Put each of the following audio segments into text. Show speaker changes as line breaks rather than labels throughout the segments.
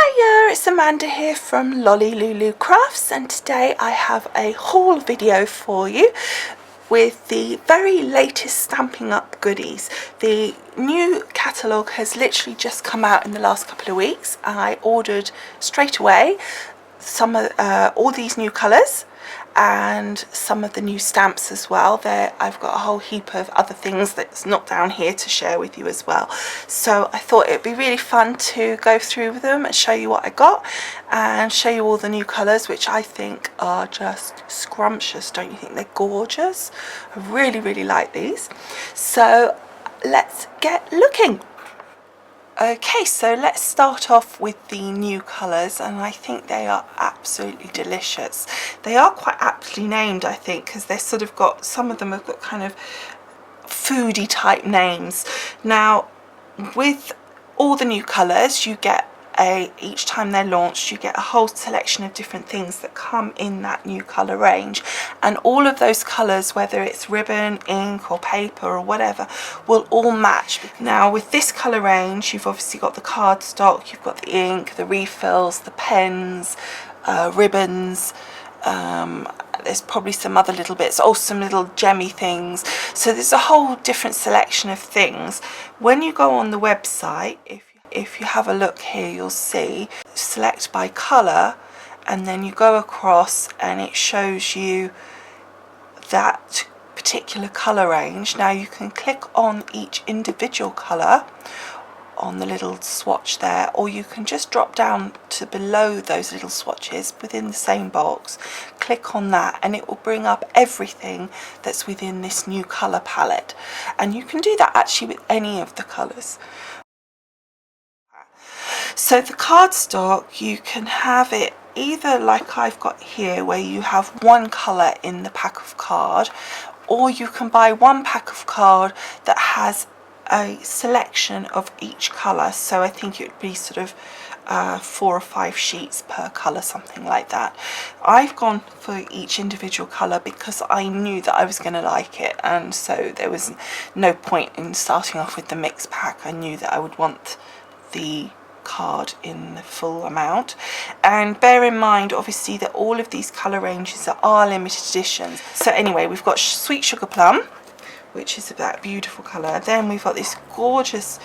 Hiya, it's Amanda here from Lolli Lulu Crafts, and today I have a haul video for you with the very latest Stampin' Up goodies. The new catalogue has literally just come out in the last couple of weeks. I ordered straight away some of all these new colours and some of the new stamps as well. There I've got a whole heap of other things that's not down here to share with you as well, so I thought it'd be really fun to go through them and show you what I got and show you all the new colours, which I think are just scrumptious. Don't you think they're gorgeous? I really like these, so let's get looking. Okay, so let's start off with the new colours, and I think they are absolutely delicious. They are quite aptly named, I think, because they're sort of got, some of them have got kind of foodie type names. Now, with all the new colours, you get each time they're launched, you get a whole selection of different things that come in that new colour range, and all of those colours, whether it's ribbon, ink or paper or whatever, will all match. Now with this colour range, you've obviously got the cardstock, you've got the ink, the refills, the pens, ribbons, there's probably some other little bits, some little gemmy things, so there's a whole different selection of things. When you go on the website, if you have a look here, you'll see select by colour, and then you go across and it shows you that particular colour range. Now you can click on each individual colour on the little swatch there, or you can just drop down to below those little swatches within the same box, click on that, and it will bring up everything that's within this new colour palette. And you can do that actually with any of the colours. So the cardstock, you can have it either like I've got here, where you have one colour in the pack of card, or you can buy one pack of card that has a selection of each colour. So I think it would be sort of 4 or 5 sheets per colour, something like that. I've gone for each individual colour because I knew that I was going to like it, and so there was no point in starting off with the mixed pack. I knew that I would want the card in the full amount. And bear in mind obviously that all of these colour ranges are limited editions. So anyway, we've got Sweet Sugar Plum, which is that beautiful colour. Then we've got this gorgeous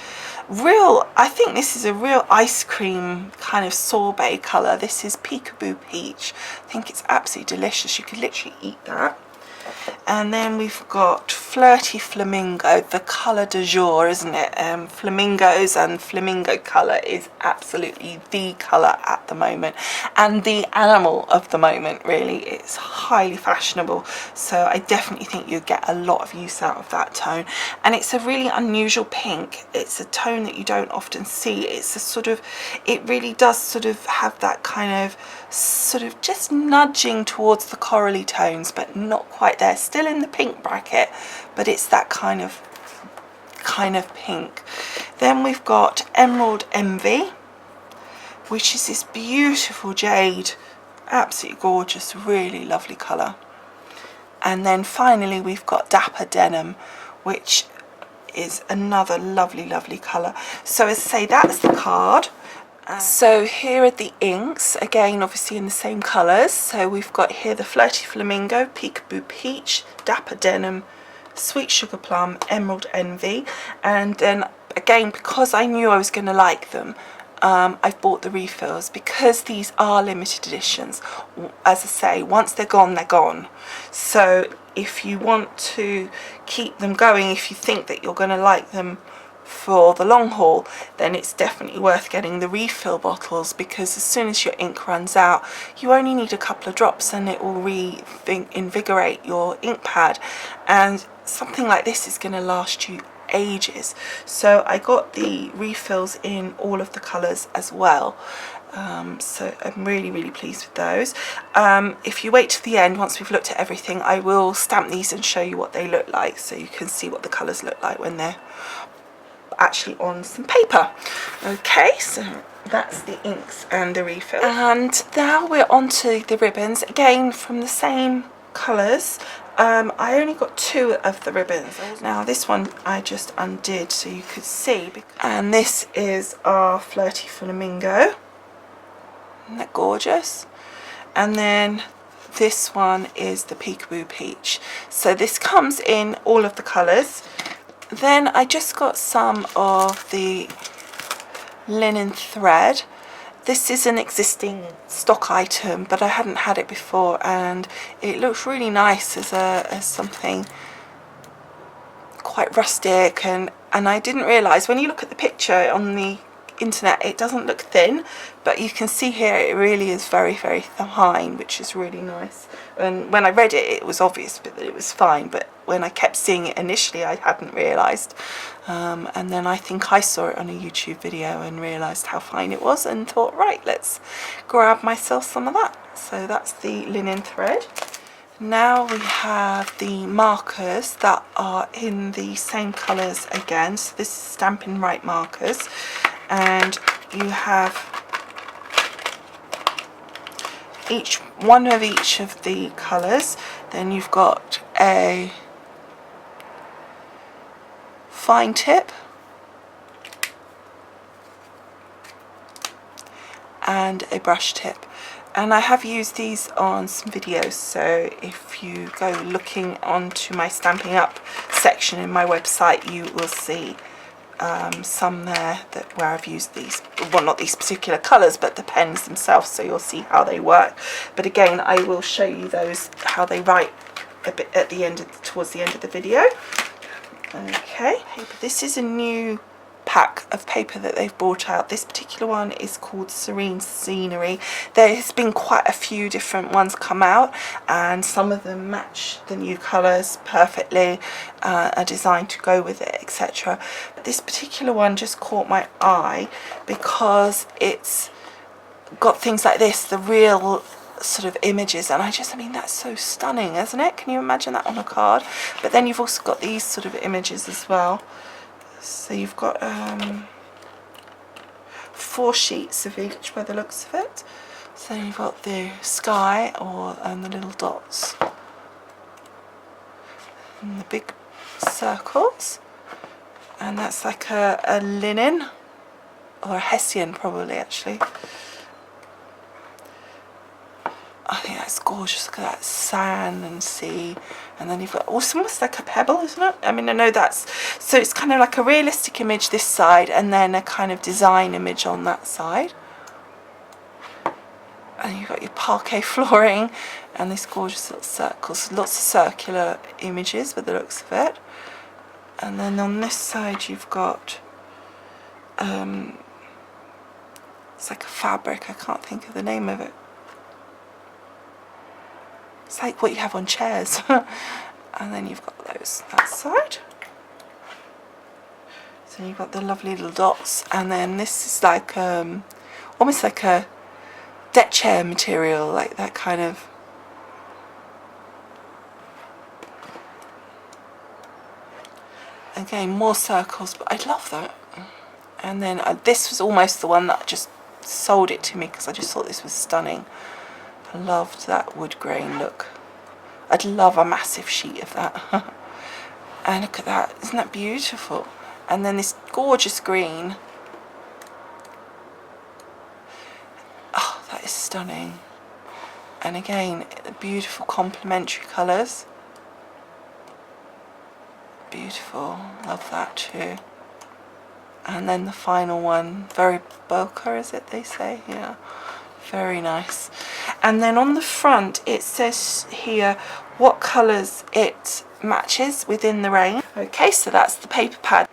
I think this is a real ice cream kind of sorbet colour. This is Peekaboo Peach. I think it's absolutely delicious. You could literally eat that. And then we've got Flirty Flamingo, the colour du jour, isn't it? Flamingos and flamingo colour is absolutely the colour at the moment, and the animal of the moment, really. It's highly fashionable, so I definitely think you get a lot of use out of that tone. And it's a really unusual pink. It's a tone that you don't often see. It's a sort of, it really does sort of have that kind of sort of just nudging towards the corally tones, but not quite there. Still in the pink bracket, but it's that kind of pink. Then we've got Emerald Envy, which is this beautiful jade, absolutely gorgeous, really lovely colour. And then finally we've got Dapper Denim, which is another lovely colour. So as I say, that's the card. So here are the inks, again obviously in the same colours. So we've got here the Flirty Flamingo, Peekaboo Peach, Dapper Denim, Sweet Sugar Plum, Emerald Envy. And then again, because I knew I was going to like them, I've bought the refills, because these are limited editions. As I say, once they're gone, they're gone. So if you want to keep them going, if you think that you're going to like them for the long haul, then it's definitely worth getting the refill bottles, because as soon as your ink runs out, you only need a couple of drops and it will reinvigorate your ink pad, and something like this is going to last you ages. So I got the refills in all of the colours as well. So I'm really pleased with those. If you wait to the end, once we've looked at everything, I will stamp these and show you what they look like, so you can see what the colours look like when they're actually on some paper. Okay, so that's the inks and the refill. And now we're on to the ribbons, again from the same colours. I only got 2 of the ribbons. Now this one I just undid so you could see, and this is our Flirty Flamingo. Isn't that gorgeous? And then this one is the Peekaboo Peach. So this comes in all of the colours. Then I just got some of the linen thread. This is an existing stock item, but I hadn't had it before, and it looks really nice as something quite rustic, and I didn't realise, when you look at the picture on the internet, it doesn't look thin, but you can see here it really is very, very fine, which is really nice. And when I read it, it was obvious that it was fine, but when I kept seeing it initially, I hadn't realised. And then I think I saw it on a YouTube video and realised how fine it was, and thought, right, let's grab myself some of that. So that's the linen thread. Now we have the markers that are in the same colours again. So this is Stampin' Right markers, and you have one of each of the colours. Then you've got a fine tip and a brush tip. And I have used these on some videos, so if you go looking onto my Stampin' Up section in my website, you will see some there where I've used these, well, not these particular colours, but the pens themselves, so you'll see how they work. But again, I will show you those, how they write, a bit at the end, towards the end of the video. Okay, this is a new pack of paper that they've brought out. This particular one is called Serene Scenery. There has been quite a few different ones come out, and some of them match the new colours perfectly, are designed to go with it, etc. But this particular one just caught my eye because it's got things like this, the real sort of images, and I mean, that's so stunning, isn't it? Can you imagine that on a card? But then you've also got these sort of images as well. So you've got 4 sheets of each by the looks of it. So you've got the sky and the little dots, and the big circles, and that's like a linen, or a hessian probably, actually. I think that's gorgeous. Look at that sand and sea, and then you've got almost like a pebble, isn't it? I mean, I know that's, so it's kind of like a realistic image this side, and then a kind of design image on that side. And you've got your parquet flooring and these gorgeous little circles, lots of circular images by the looks of it. And then on this side you've got it's like a fabric, I can't think of the name of it. It's like what you have on chairs. And then you've got those that side. So you've got the lovely little dots, and then this is like almost like a deck chair material, like that kind of. Again, more circles, but I love that. And then this was almost the one that just sold it to me, because I just thought this was stunning. I loved that wood grain look. I'd love a massive sheet of that. And look at that, isn't that beautiful? And then this gorgeous green. Oh, that is stunning. And again, beautiful complementary colours. Beautiful, love that too. And then the final one, very bokeh, is it they say? Yeah, very nice. And then on the front it says here what colours it matches within the range. Okay, so that's the paper pad.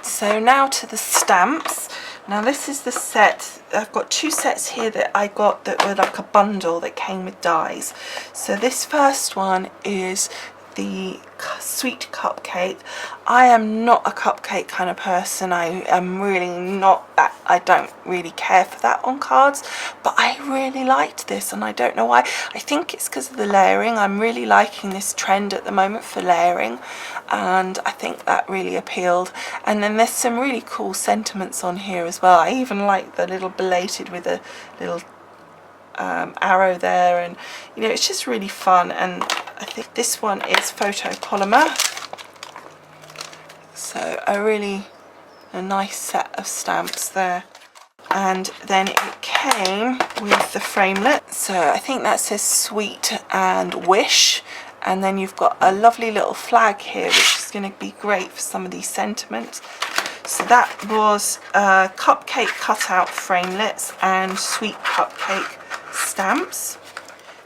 So now to the stamps. Now this is the set. I've got 2 sets here that I got that were like a bundle that came with dies. So this first one is the sweet cupcake. I am not a cupcake kind of person. I am really not that. I don't really care for that on cards, but I really liked this, and I don't know why. I think it's because of the layering. I'm really liking this trend at the moment for layering, and I think that really appealed. And then there's some really cool sentiments on here as well. I even like the little belated with a little arrow there, and you know, it's just really fun. And I think this one is photopolymer, so a nice set of stamps there. and then it came with the framelit. So I think that says sweet and wish, and then you've got a lovely little flag here, which is going to be great for some of these sentiments. So that was cupcake cutout framelits and sweet cupcake stamps.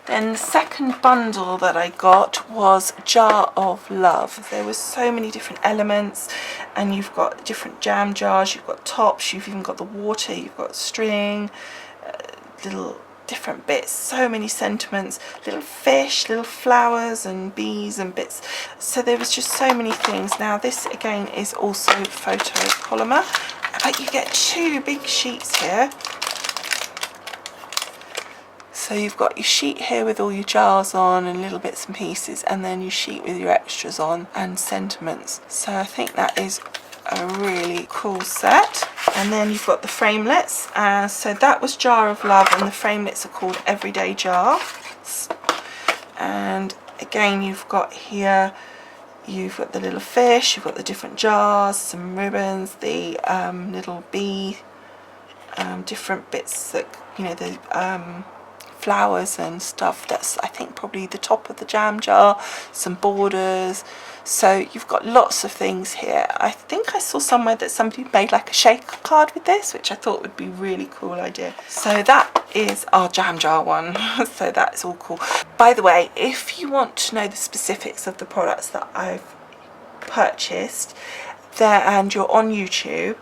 Then the second bundle that I got was Jar of Love. There were so many different elements, and you've got different jam jars, you've got tops, you've even got the water, you've got string, little different bits, so many sentiments, little fish, little flowers and bees and bits. So there was just so many things. Now this again is also photopolymer, but you get two big sheets here. So you've got your sheet here with all your jars on and little bits and pieces, and then your sheet with your extras on and sentiments. So I think that is a really cool set. And then you've got the framelits. So that was Jar of Love, and the framelits are called Everyday Jar. And again, you've got here, you've got the little fish, you've got the different jars, some ribbons, the little bee, different bits that, you know, the flowers and stuff. That's, I think, probably the top of the jam jar, some borders. So you've got lots of things here. I think I saw somewhere that somebody made like a shaker card with this, which I thought would be a really cool idea. So that is our jam jar one. So that's all cool. By the way, if you want to know the specifics of the products that I've purchased there and you're on YouTube,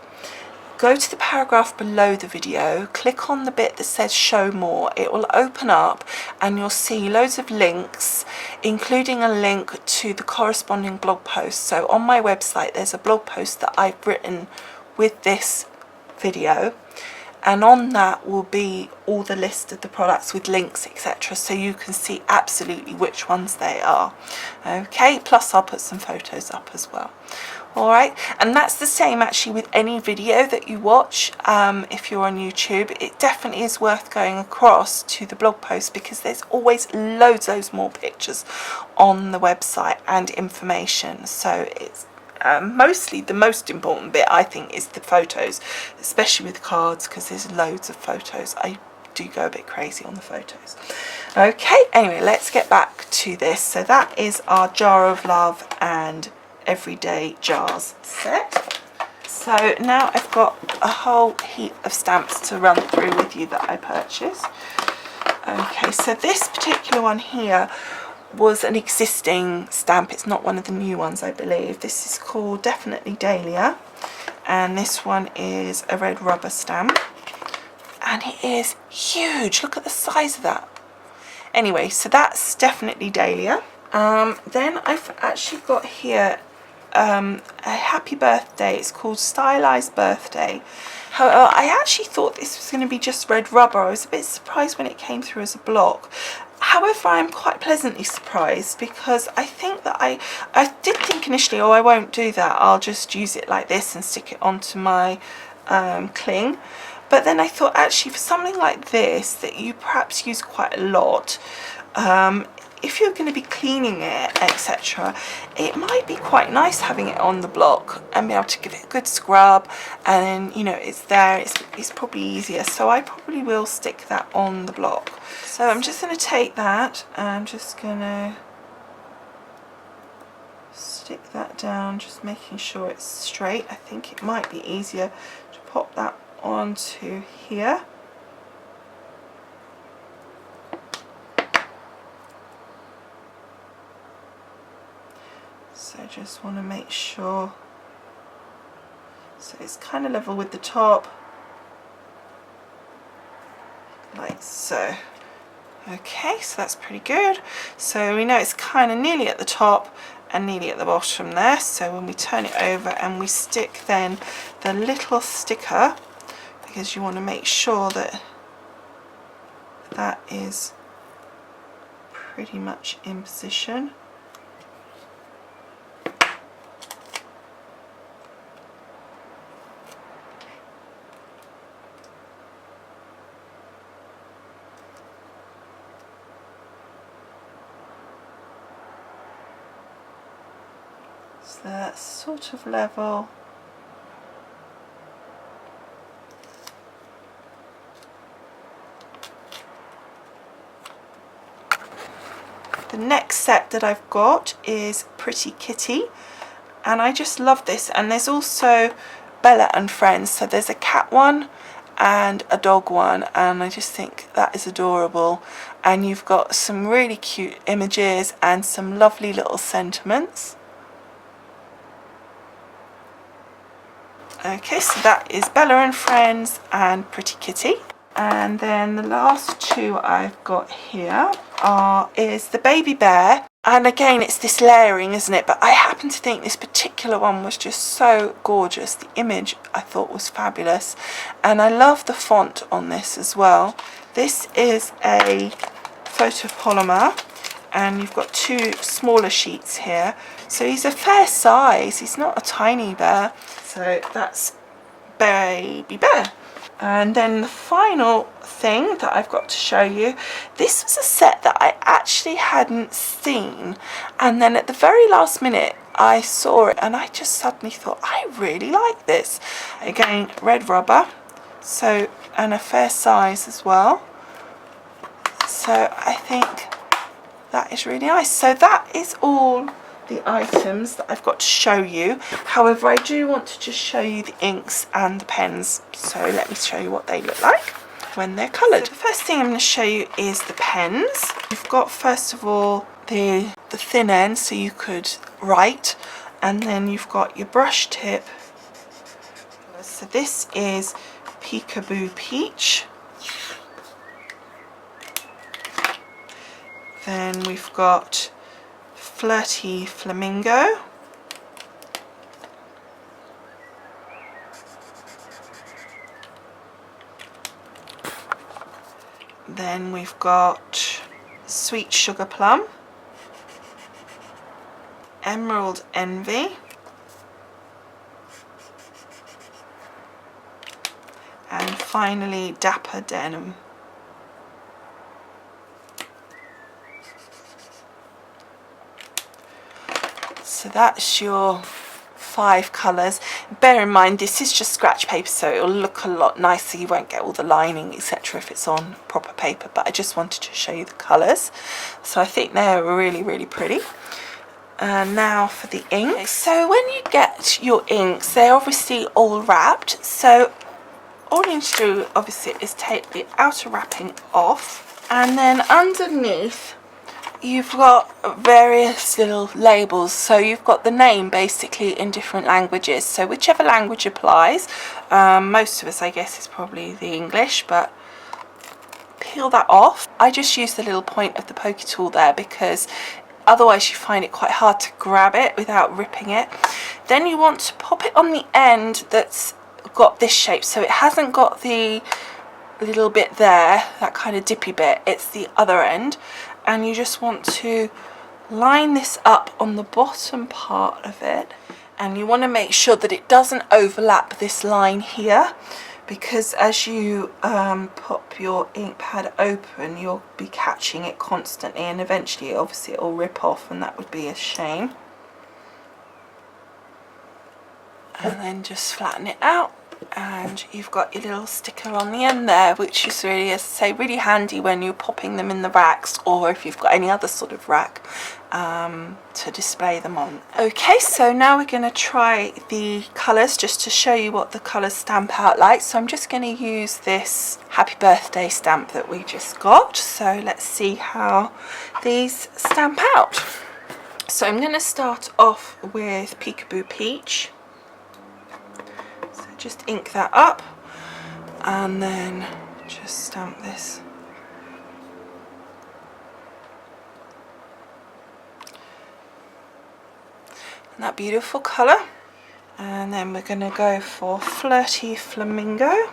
go to the paragraph below the video, click on the bit that says show more. It will open up and you'll see loads of links, including a link to the corresponding blog post. So on my website there's a blog post that I've written with this video, and on that will be all the list of the products with links, etc., so you can see absolutely which ones they are. Okay, plus I'll put some photos up as well. Alright, and that's the same actually with any video that you watch. If you're on YouTube, it definitely is worth going across to the blog post, because there's always loads more pictures on the website and information. So it's mostly the most important bit, I think, is the photos, especially with cards, because there's loads of photos. I do go a bit crazy on the photos. Okay, anyway, let's get back to this. So that is our Jar of Love and Everyday Jars set. So now I've got a whole heap of stamps to run through with you that I purchased. Okay, so this particular one here was an existing stamp. It's not one of the new ones, I believe. This is called Definitely Dahlia, and this one is a red rubber stamp, and it is huge. Look at the size of that. Anyway, so that's Definitely Dahlia. Then I've actually got here a happy birthday. It's called Stylized Birthday. However, I actually thought this was going to be just red rubber. I was a bit surprised when it came through as a block. However, I'm quite pleasantly surprised, because I think that I did think initially, oh, I won't do that, I'll just use it like this and stick it onto my cling. But then I thought, actually, for something like this that you perhaps use quite a lot, if you're going to be cleaning it, etc., it might be quite nice having it on the block and be able to give it a good scrub, and then, you know, it's there, it's probably easier. So I probably will stick that on the block. So I'm just going to take that, and I'm just going to stick that down, just making sure it's straight. I think it might be easier to pop that onto here. So I just want to make sure, so it's kind of level with the top, like so. Okay, so that's pretty good. So we know it's kind of nearly at the top and nearly at the bottom there. So when we turn it over and we stick then the little sticker, because you want to make sure that that is pretty much in position. So that's sort of level. The next set that I've got is Pretty Kitty, and I just love this. And there's also Bella and Friends, so there's a cat one and a dog one, and I just think that is adorable. And you've got some really cute images and some lovely little sentiments. Okay, so that is Bella and Friends and Pretty Kitty. And then the last two I've got here is the Baby Bear. And again, it's this layering, isn't it? But I happen to think this particular one was just so gorgeous. The image I thought was fabulous. And I love the font on this as well. This is a photopolymer, and you've got two smaller sheets here. So he's a fair size. He's not a tiny bear. So that's Baby Bear. And then the final thing that I've got to show you, this was a set that I actually hadn't seen, and then at the very last minute I saw it and I just suddenly thought, I really like this. Again, red rubber, so, and a fair size as well. So I think that is really nice. So that is all the items that I've got to show you. However, I do want to just show you the inks and the pens, so let me show you what they look like when they're coloured. So the first thing I'm going to show you is the pens. You've got first of all the thin end, so you could write, and then you've got your brush tip. So this is Peekaboo Peach. Then we've got Flirty Flamingo. Then we've got Sweet Sugar Plum, Emerald Envy, and finally Dapper Denim. So that's your 5 colours. Bear in mind, this is just scratch paper, so it'll look a lot nicer. You won't get all the lining, etc. if it's on proper paper, but I just wanted to show you the colours. So I think they're really, really pretty. And now for the inks. So when you get your inks, they're obviously all wrapped. So all you need to do, obviously, is take the outer wrapping off, and then underneath you've got various little labels. So you've got the name basically in different languages, so whichever language applies. Most of us, I guess, is probably the English, but peel that off. I just use the little point of the pokey tool there, because otherwise you find it quite hard to grab it without ripping it. Then you want to pop it on the end that's got this shape, so it hasn't got the little bit there, that kind of dippy bit, it's the other end. And you just want to line this up on the bottom part of it, and you want to make sure that it doesn't overlap this line here, because as you pop your ink pad open, you'll be catching it constantly, and eventually obviously it will rip off, and that would be a shame. And then just flatten it out, and you've got your little sticker on the end there, which is really, as I say, really handy when you're popping them in the racks, or if you've got any other sort of rack to display them on. Okay, so now we're going to try the colours, just to show you what the colours stamp out like. So I'm just going to use this Happy Birthday stamp that we just got. So let's see how these stamp out. So I'm going to start off with Peekaboo Peach. Just ink that up, and then just stamp this. And that beautiful colour. And then we're going to go for Flirty Flamingo.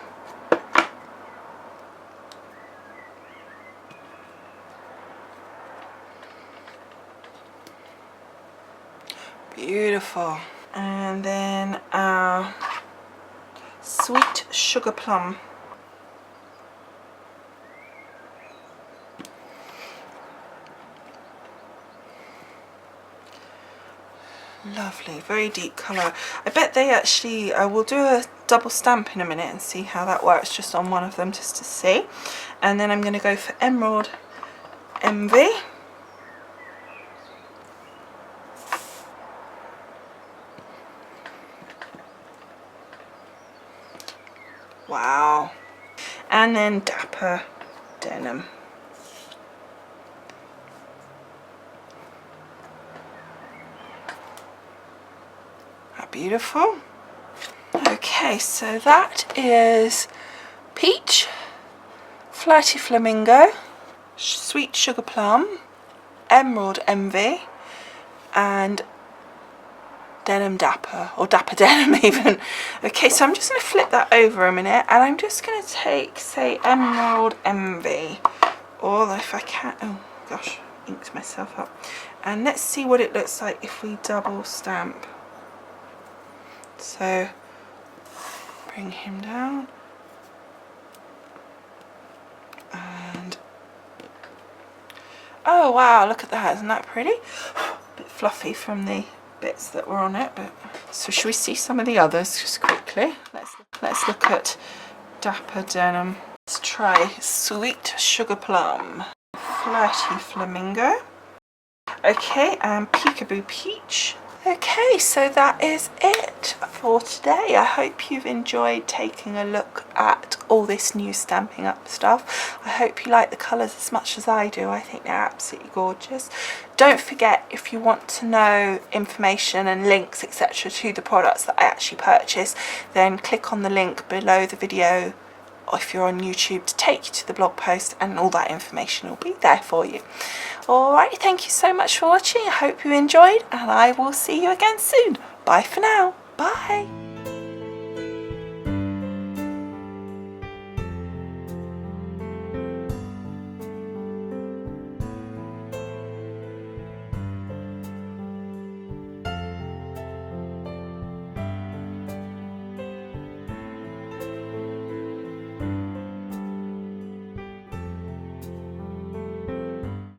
Beautiful. And then our Sweet Sugar Plum. Lovely, very deep colour. I bet they actually, we'll do a double stamp in a minute and see how that works, just on one of them, just to see. And then I'm going to go for Emerald Envy. Wow. And then Dapper Denim. How beautiful. Okay, so that is Peach, Flirty Flamingo, Sweet Sugar Plum, Emerald Envy, and Denim Dapper, or Dapper Denim even. Okay, so I'm just going to flip that over a minute, and I'm just going to take, say, Emerald Envy, or if I can, oh gosh, inked myself up, and let's see what it looks like if we double stamp. So bring him down, and oh wow, look at that, isn't that pretty? A bit fluffy from the bits that were on it, but so should we see some of the others just quickly? Let's look at Dapper Denim. Let's try Sweet Sugar Plum, Flirty Flamingo, okay, and Peekaboo Peach. Okay, so that is it for today. I hope you've enjoyed taking a look at all this new Stampin' Up stuff. I hope you like the colours as much as I do. I think they're absolutely gorgeous. Don't forget, if you want to know information and links etc. to the products that I actually purchase, then click on the link below the video, or if you're on YouTube, to take you to the blog post, and all that information will be there for you. Alright, thank you so much for watching. I hope you enjoyed, and I will see you again soon. Bye for now. Bye.